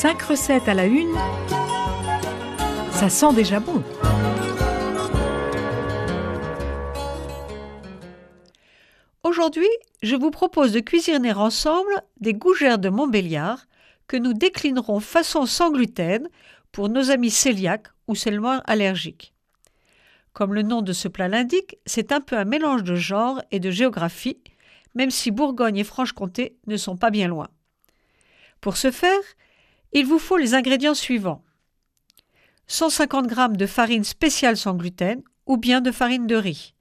5 recettes à la une, ça sent déjà bon. Aujourd'hui, je vous propose de cuisiner ensemble des gougères de Montbéliard que nous déclinerons façon sans gluten pour nos amis cœliaques ou seulement allergiques. Comme le nom de ce plat l'indique, c'est un peu un mélange de genre et de géographie, même si Bourgogne et Franche-Comté ne sont pas bien loin. Pour ce faire, il vous faut les ingrédients suivants. 150 g de farine spéciale sans gluten ou bien de farine de riz,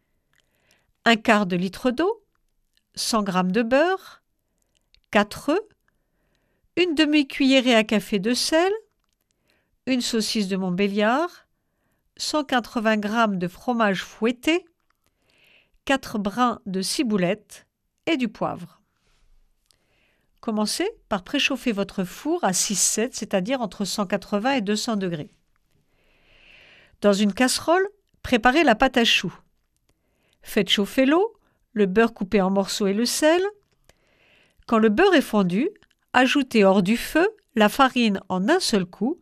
un quart de litre d'eau, 100 g de beurre, 4 œufs, une demi-cuillerée à café de sel, une saucisse de Montbéliard, 180 g de fromage fouetté, 4 brins de ciboulette et du poivre. Commencez par préchauffer votre four à 6-7, c'est-à-dire entre 180 et 200 degrés. Dans une casserole, préparez la pâte à choux. Faites chauffer l'eau, le beurre coupé en morceaux et le sel. Quand le beurre est fondu, ajoutez hors du feu la farine en un seul coup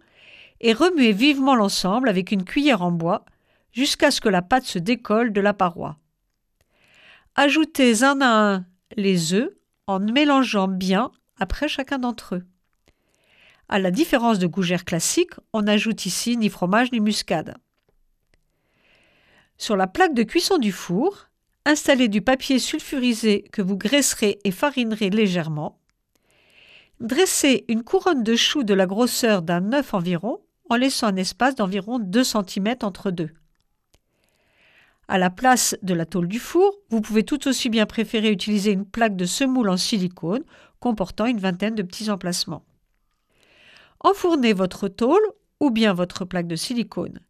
et remuez vivement l'ensemble avec une cuillère en bois jusqu'à ce que la pâte se décolle de la paroi. Ajoutez un à un les œufs en mélangeant bien après chacun d'entre eux. À la différence de gougères classiques, on n'ajoute ici ni fromage ni muscade. Sur la plaque de cuisson du four, installez du papier sulfurisé que vous graisserez et farinerez légèrement. Dressez une couronne de choux de la grosseur d'un œuf environ, en laissant un espace d'environ 2 cm entre deux. À la place de la tôle du four, vous pouvez tout aussi bien préférer utiliser une plaque de semoule en silicone comportant une vingtaine de petits emplacements. Enfournez votre tôle ou bien votre plaque de silicone.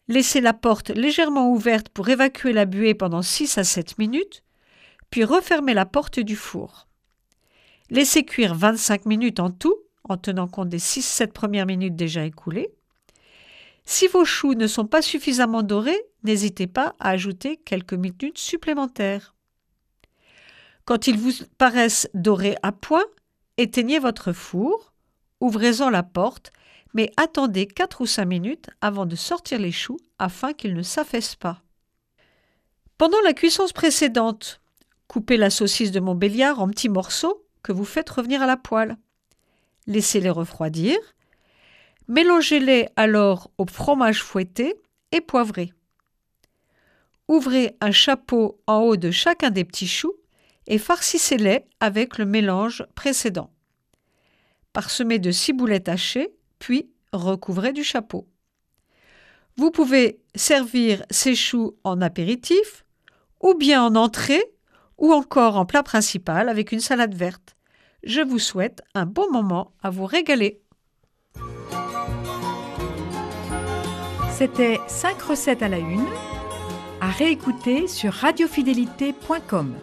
Laissez la porte légèrement ouverte pour évacuer la buée pendant 6 à 7 minutes, puis refermez la porte du four. Laissez cuire 25 minutes en tout, en tenant compte des 6-7 premières minutes déjà écoulées. Si vos choux ne sont pas suffisamment dorés, n'hésitez pas à ajouter quelques minutes supplémentaires. Quand ils vous paraissent dorés à point, éteignez votre four, ouvrez-en la porte, mais attendez 4 ou 5 minutes avant de sortir les choux afin qu'ils ne s'affaissent pas. Pendant la cuisson précédente, coupez la saucisse de Montbéliard en petits morceaux que vous faites revenir à la poêle. Laissez-les refroidir. Mélangez-les alors au fromage fouetté et poivré. Ouvrez un chapeau en haut de chacun des petits choux et farcissez-les avec le mélange précédent. Parsemez de ciboulette hachée, puis recouvrez du chapeau. Vous pouvez servir ces choux en apéritif, ou bien en entrée, ou encore en plat principal avec une salade verte. Je vous souhaite un bon moment à vous régaler. C'était 5 recettes à la une, à réécouter sur radiofidélité.com.